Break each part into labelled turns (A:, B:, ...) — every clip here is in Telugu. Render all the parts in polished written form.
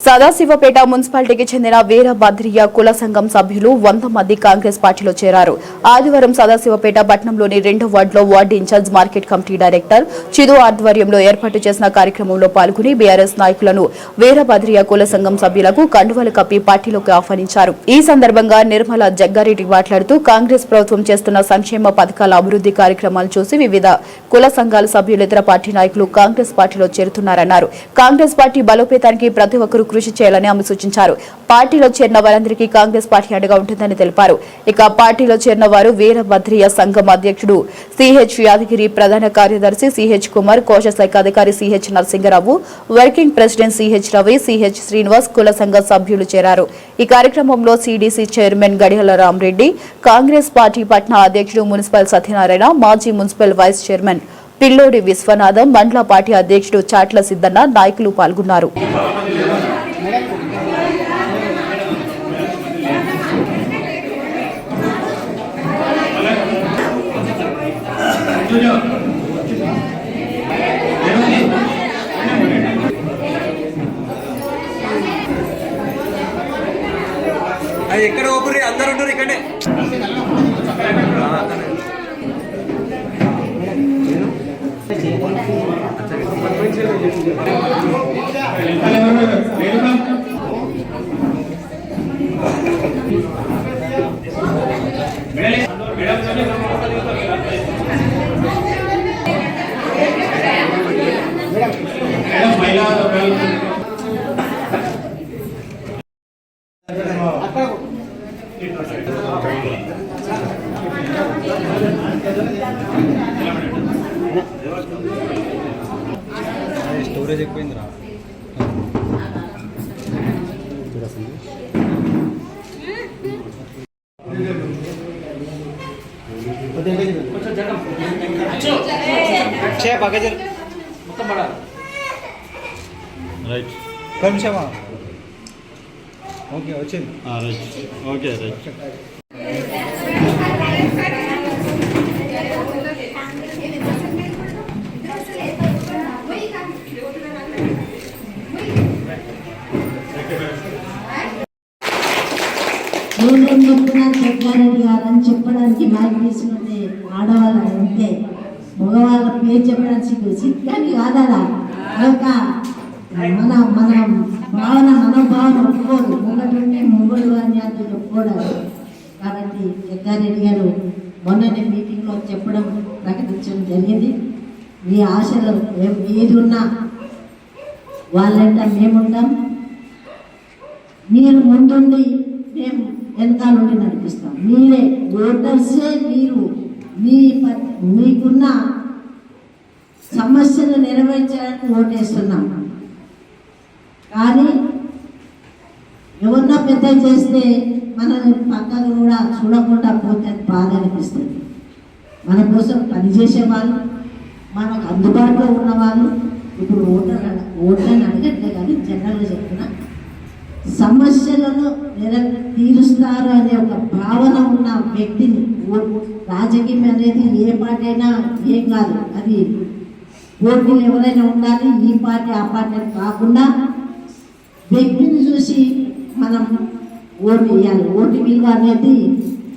A: సదాశివపేట మున్సిపాలిటీకి చెందిన వీరభద్రయ్య కుల సంఘం సభ్యులు 100 మంది కాంగ్రెస్ పార్టీలో చేరారు. ఆదివారం సదాశివపేట పట్టణంలోని 2వ వార్డులో ward in charge market committee director Chidu ఆధ్వర్యంలో ఏర్పాటు చేసిన కార్యక్రమంలో పాల్గొని బీఆర్ఎస్ నాయకులను వీరభద్రయ్య కుల సంఘం సభ్యులకు కండువలు కప్పి పార్టీలోకి ఆహ్వానించారు. ఈ సందర్భంగా నిర్మల జగ్గారెడ్డి మాట్లాడుతూ కాంగ్రెస్ ప్రభుత్వం చేస్తున్న సంక్షేమ పథకాల అభివృద్ధి కార్యక్రమాలు చూసి వివిధ కుల సంఘాల సభ్యులు ఇతర పార్టీ నాయకులు కాంగ్రెస్ పార్టీలో చేరుతున్నారన్నారు. కాంగ్రెస్ పార్టీ బలోపేతానికి ప్రతి ఒక్కరూ కృషి చేయాలని ఆమె సూచించారు. పార్టీలో చేరిన వారందరికీ కాంగ్రెస్ పార్టీ అండగా ఉంటుందని తెలిపారు. ఇక పార్టీలో చేరిన వారు వీరభద్రయ్య సంఘం అధ్యక్షుడు సిహెచ్ యాదగిరి, ప్రధాన కార్యదర్శి సిహెచ్ కుమార్, కోశ శాఖ అధికారి CH Narasingarao, working president CH Ravi, CH Srinivas కుల సంఘ సభ్యులు చేరారు. ఈ కార్యక్రమంలో CDC chairman గడియాల Rama Reddy, Congress party పట్న అధ్యక్షుడు మున్సిపల్ సత్యనారాయణ, మాజీ మున్సిపల్ వైస్ చైర్మన్ పిల్లోడి విశ్వనాథం, మండల పార్టీ అధ్యక్షుడు చాట్ల సిద్దన్న నాయకులు పాల్గొన్నారు.
B: ఎక్కడ ఓపురి అందరు ఉంటారు ఇక్కడే. స్టోరేజ్ ఎక్కువైందిరా. రైట్ కొంచెమా ఓకే వచ్చింది. Right okay right.
C: ఏమేమి చెప్పినా జగ్గారెడ్డి గారు అని చెప్పడానికి మైక్ తీసుకుంటే ఆడవాళ్ళు ఉంటే మగవాళ్ళ పేరు చెప్పడానికి సిగ్గాని కాదా? కనుక మన మనోభావన ఒప్పుకోదు. మొగటుంటే మొగడు అని అది ఒప్పుకోవడాలి. కాబట్టి జగ్గారెడ్డి గారు మొన్ననే మీటింగ్లో చెప్పడం ప్రకటించడం జరిగింది. మీ ఆశలు ఏది ఉన్నా వాళ్ళంట మేముంటాం, మీరు ముందుండి మేము వెనకాల నుండి నడిపిస్తాం. మీరే ఓటర్సే, మీరు మీకున్న సమస్యలు నెరవేర్చడానికి ఓటేస్తున్నాం. కానీ ఎవరన్నా పెద్ద చేస్తే మనల్ని పక్కకు కూడా చూడకుండా పోతే బాధ అనిపిస్తుంది. మన కోసం పనిచేసే వాళ్ళు, మనకు అందుబాటులో ఉన్నవాళ్ళు ఇప్పుడు ఓట్లని అడగట్లే కానీ జనరల్గా చెప్తున్నా సమస్యలను తీరుస్తారు అనే ఒక భావన ఉన్న వ్యక్తిని, రాజకీయం అనేది ఏ పార్టీ అయినా ఏం కాదు, అది పోటీలు ఎవరైనా ఉండాలి. ఈ పార్టీ ఆ పార్టీ కాకుండా వ్యక్తిని చూసి మనం ఓటు వేయాలి. ఓటు విలువ అనేది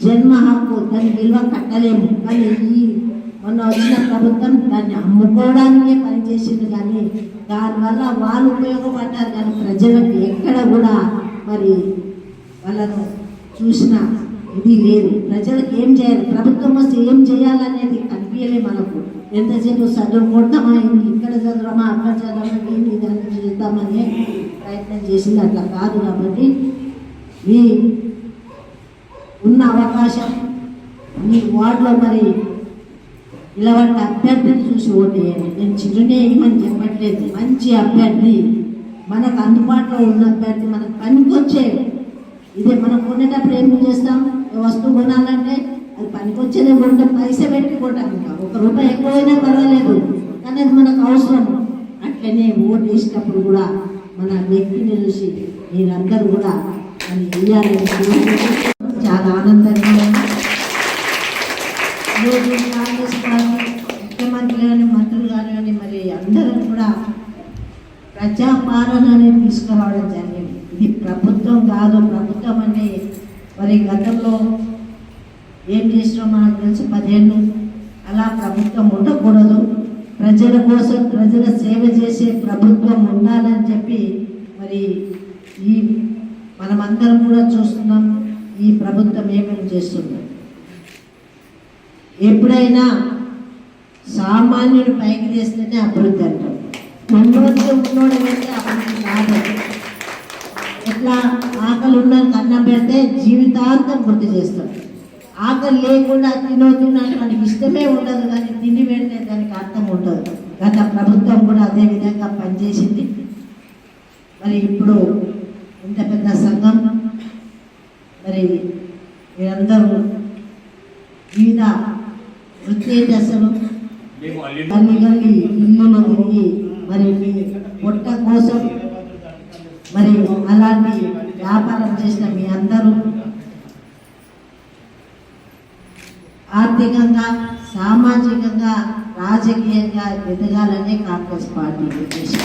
C: జన్మ హక్కు, దాని విలువ కట్టలేము. కానీ మొన్న వచ్చిన ప్రభుత్వం దాన్ని అమ్ముకోవడానికే పనిచేసింది. కానీ దానివల్ల వాళ్ళు ఉపయోగపడ్డారు. కానీ ప్రజలకు ఎక్కడ కూడా మరి వాళ్ళను చూసిన ఇది లేదు. ప్రజలకు ఏం చేయాలి, ప్రభుత్వం వస్తే ఏం చేయాలనేది కనిపించలే మనకు. ఎంతసేపు చదువుకుంటామా, ఇక్కడ చదవమా, అక్కడ చదవమా, దీన్ని దాన్ని చేద్దామని ప్రయత్నం చేసింది. అట్లా కాదు. కాబట్టి మీ ఉన్న అవకాశం మీ వార్డులో మరి ఇలాంటి అభ్యర్థిని చూసి ఓటేయండి. నేను చిరునే ఏమని చెప్పట్లేదు. మంచి అభ్యర్థి, మనకు అందుబాటులో ఉన్న అభ్యర్థి, మనకు పనికొచ్చే. ఇదే మనం కొనేటప్పుడు ఏం చేస్తాం, వస్తువు కొనాలంటే అది పనికొచ్చేదే కొంటే పైసా పెట్టి కొంటాం. ఇంకా ₹1 ఎక్కువైనా పర్వాలేదు, కానీ అది మనకు అవసరం. అట్లనే ఓటు వేసినప్పుడు కూడా మన వ్యక్తిని చూసి మీరందరూ కూడా అది వేయాలని చాలా ఆనందంగా కాంగ్రెస్ పార్టీ ముఖ్యమంత్రి కానీ మంత్రులు కానీ మరి అందరూ కూడా ప్రజాపాలన అనేది తీసుకురావడం జరిగింది. ఇది ప్రభుత్వం కాదు. ప్రభుత్వం అంటే మరి గతంలో ఏం చేసినా మనకు తెలుసు, 10 ఏళ్ళు. అలా ప్రభుత్వం ఉండకూడదు. ప్రజల కోసం ప్రజల సేవ చేసే ప్రభుత్వం ఉండాలని చెప్పి మరి ఈ మనమందరం కూడా చూస్తున్నాం ఈ ప్రభుత్వం ఏమేమి చేస్తుందో. ఎప్పుడైనా సామాన్యుడు పైకి చేస్తేనే అభివృద్ధి అంటారు. ఉన్నోడు వెళ్తే అభివృద్ధి కాదు. ఎట్లా ఆకలి ఉన్నది అన్నం పెడితే జీవితాంతం గుర్తు చేస్తాడు. ఆకలి లేకుండా తినొద్దునని మనకి ఇష్టమే ఉండదు, కానీ తిండి పెడితే దానికి అర్థం ఉండదు. గత ప్రభుత్వం కూడా అదే విధంగా పనిచేసింది. మరి ఇప్పుడు ఇంత పెద్ద సంఘం మరి మీరందరూ వివిధ వృత్తి దశలు గల్లి గల్లి ఇల్లులు తిరిగి మరి మీ పొట్ట కోసం మరి అలాంటి వ్యాపారం చేసిన మీ అందరూ ఆర్థికంగా, సామాజికంగా, రాజకీయంగా ఎదగాలనే కాంగ్రెస్ పార్టీ ఉద్దేశం.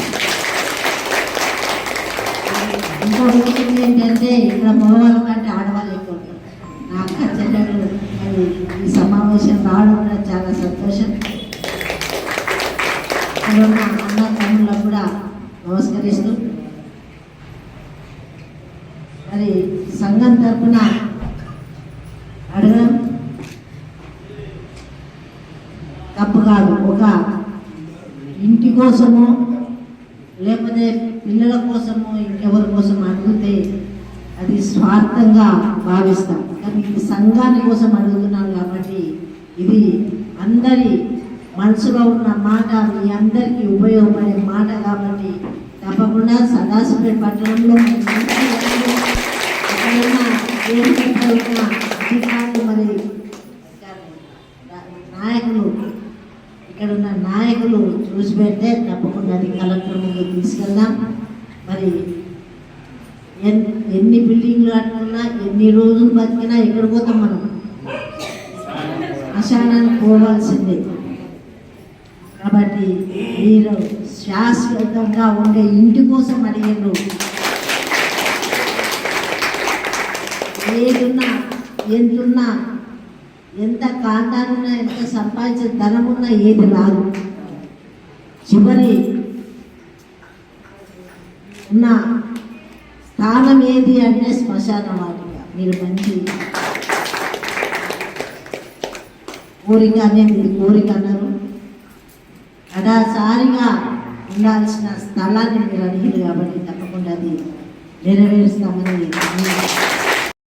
C: ఇంకో విషయం ఏంటంటే ఇక్కడ మగవాళ్ళ కంటే ఆడవాళ్ళు ఎక్కువ ఉంటారు. నా అక్క చెల్లెలు మరి ఈ సమావేశం రావడం కూడా చాలా సంతోషం. ఇక్కడ ఉన్న అన్న తమ్ముళ్ళకు కూడా నమస్కరిస్తూ మరి సంఘం తరఫున అడగడం తప్పు కాదు. ఒక ఇంటి కోసము లేకపోతే పిల్లల కోసము ఇంకెవరి కోసం అడిగితే అది స్వార్థంగా భావిస్తాం. కానీ ఇది సంఘాని కోసం అడుగుతున్నాం కాబట్టి ఇది అందరి మనసులో ఉన్న మాట, మీ అందరికీ ఉపయోగపడే మాట కాబట్టి తప్పకుండా సదాశివపేట పట్టణంలో అధికారులు మరి నాయకులు ఇక్కడ ఉన్న నాయకులు చూసి పెడితే తప్పకుండా అది కలెక్టర్ ముందు తీసుకెళ్దాం. మరి ఎన్ని బిల్డింగ్లు కట్టుకున్నా, ఎన్ని రోజులు బతికినా ఎక్కడ పోతాం మనం? శ్మశానానికి పోవాల్సిందే. కాబట్టి మీరు శాశ్వతంగా ఉండే ఇంటి కోసం అడిగారు. ఏదున్నా ఎంతున్నా, ఎంత కాంటానున్నా, ఎంత సంపాదించిన ధనమున్నా ఏది రాదు. చివరి ఉన్న స్థానం ఏది అంటే శ్మశాన వాటిక. మీరు మంచి కోరిక అనేది కోరిక అన్నారు. అడాసారిగా ఉండాల్సిన స్థలాన్ని మీరు అడిగారు కాబట్టి తప్పకుండా అది నెరవేరుస్తామని